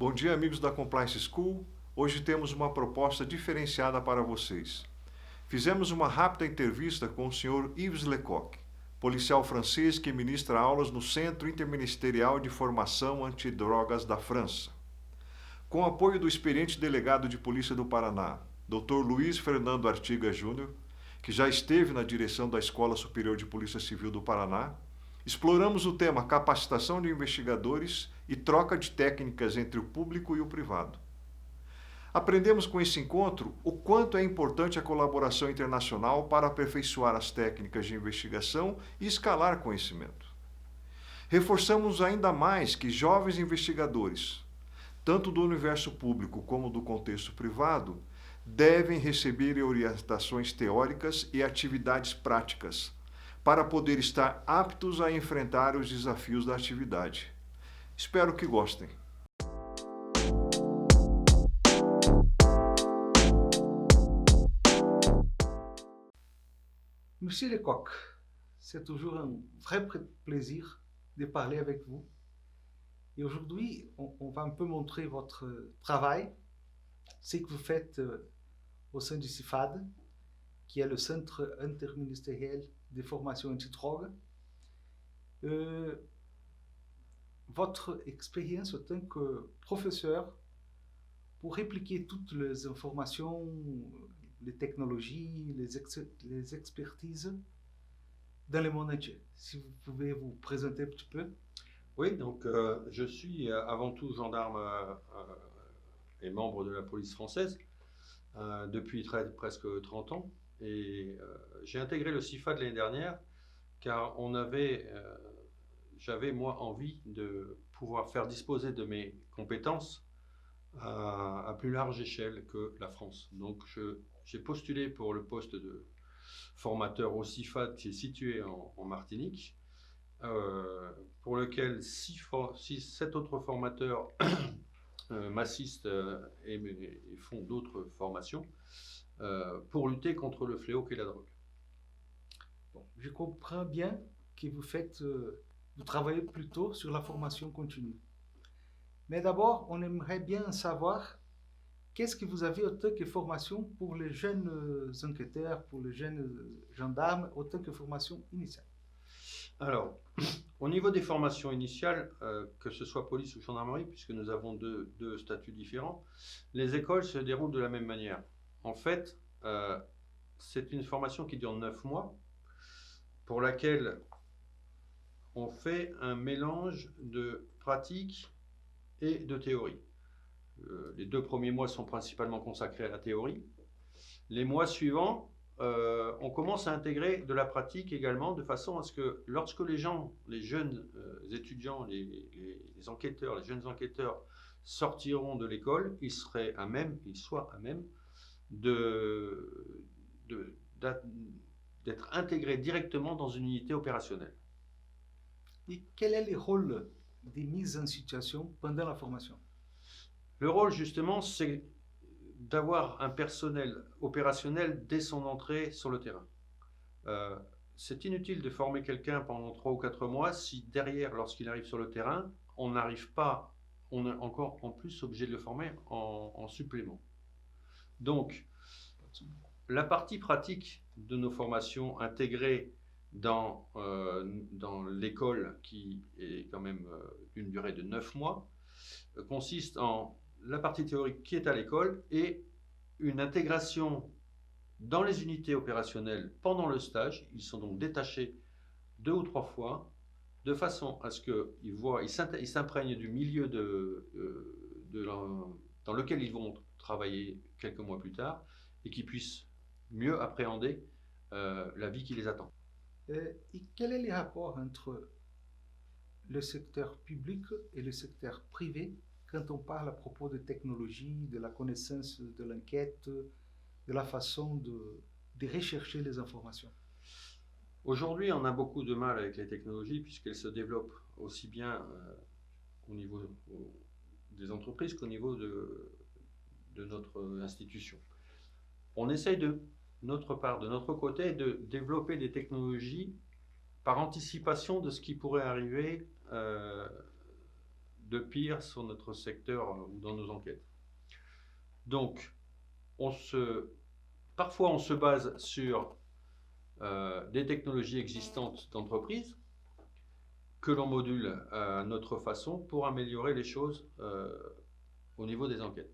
Bom dia, amigos da Compliance School. Hoje temos uma proposta diferenciada para vocês. Fizemos uma rápida entrevista com o Sr. Yves Lecoq, policial francês que ministra aulas no Centro Interministerial de Formação Antidrogas da França. Com apoio do experiente delegado de Polícia do Paraná, Dr. Luiz Fernando Artiga Júnior, que já esteve na direção da Escola Superior de Polícia Civil do Paraná, exploramos o tema capacitação de investigadores e troca de técnicas entre o público e o privado. Aprendemos com esse encontro o quanto é importante a colaboração internacional para aperfeiçoar as técnicas de investigação e escalar conhecimento. Reforçamos ainda mais que jovens investigadores, tanto do universo público como do contexto privado, devem receber orientações teóricas e atividades práticas, para poder estar aptos a enfrentar os desafios da atividade. Espero que gostem. Monsieur Lecoq, c'est toujours un vrai plaisir de parler avec vous. Et aujourd'hui, on va un peu montrer votre travail, ce que vous faites au sein du CIFAD, qui est le Centre interministériel de formation antidrogue. Votre expérience en tant que professeur pour répliquer toutes les informations, les technologies, les expertises dans le monde entier. Si vous pouvez vous présenter un petit peu. Oui, donc je suis avant tout gendarme et membre de la police française depuis presque 30 ans. Et j'ai intégré le CIFAD l'année dernière car j'avais moi envie de pouvoir faire disposer de mes compétences à plus large échelle que la France. Donc j'ai postulé pour le poste de formateur au CIFAD qui est situé en Martinique, pour lequel 7 autres formateurs m'assistent et font d'autres formations pour lutter contre le fléau qu'est la drogue. Bon, je comprends bien que vous travaillez plutôt sur la formation continue. Mais d'abord, on aimerait bien savoir qu'est-ce que vous avez en tant que formation pour les jeunes enquêteurs, pour les jeunes gendarmes, en tant que formation initiale. Alors, au niveau des formations initiales, que ce soit police ou gendarmerie, puisque nous avons deux statuts différents, les écoles se déroulent de la même manière. En fait, c'est une formation qui dure 9 mois, pour laquelle on fait un mélange de pratique et de théorie. Les 2 premiers mois sont principalement consacrés à la théorie. Les mois suivants, on commence à intégrer de la pratique également, de façon à ce que lorsque les jeunes étudiants, les enquêteurs, les jeunes enquêteurs sortiront de l'école, ils soient à même d'être intégrés directement dans une unité opérationnelle. Et quel est le rôle des mises en situation pendant la formation? Le rôle, justement, c'est d'avoir un personnel opérationnel dès son entrée sur le terrain. C'est inutile de former quelqu'un pendant 3 ou 4 mois si derrière, lorsqu'il arrive sur le terrain, on est encore en plus obligé de le former en supplément. Donc, la partie pratique de nos formations intégrées dans l'école, qui est quand même d'une durée de 9 mois, consiste en la partie théorique qui est à l'école et une intégration dans les unités opérationnelles pendant le stage. Ils sont donc détachés 2 ou 3 fois, de façon à ce qu'ils s'imprègnent du milieu dans lequel ils vont travailler quelques mois plus tard et qu'ils puissent mieux appréhender la vie qui les attend. Et quel est le rapport entre le secteur public et le secteur privé quand on parle à propos de technologie, de la connaissance de l'enquête, de la façon de rechercher les informations? Aujourd'hui, on a beaucoup de mal avec les technologies puisqu'elles se développent aussi bien au niveau des entreprises qu'au niveau de notre institution. On essaye de notre côté, de développer des technologies par anticipation de ce qui pourrait arriver de pire sur notre secteur ou dans nos enquêtes. Donc, parfois on se base sur des technologies existantes d'entreprise que l'on module à notre façon pour améliorer les choses au niveau des enquêtes.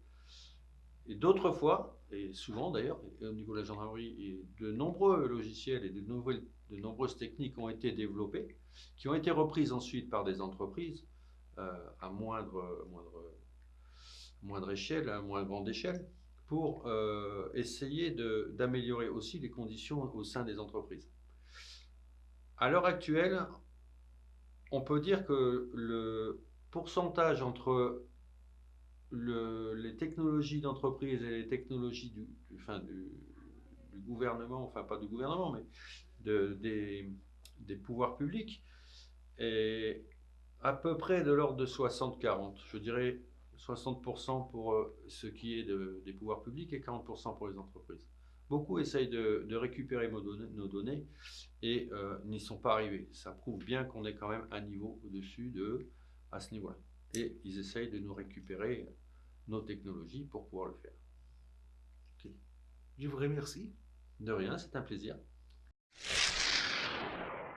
Et d'autres fois, et souvent d'ailleurs, au niveau de la gendarmerie, de nombreux logiciels et de nombreuses techniques ont été développées, qui ont été reprises ensuite par des entreprises à moindre échelle, à moins grande échelle, pour essayer d'améliorer aussi les conditions au sein des entreprises. À l'heure actuelle, on peut dire que le pourcentage entre les technologies d'entreprise et les technologies du gouvernement, enfin pas du gouvernement, mais des pouvoirs publics, est à peu près de l'ordre de 60-40. Je dirais 60% pour ce qui est des pouvoirs publics et 40% pour les entreprises. Beaucoup essayent de récupérer nos données et n'y sont pas arrivés. Ça prouve bien qu'on est quand même un niveau au-dessus à ce niveau-là. Et ils essayent de nous récupérer nos technologies pour pouvoir le faire. Okay. Je vous remercie. De rien, c'est un plaisir.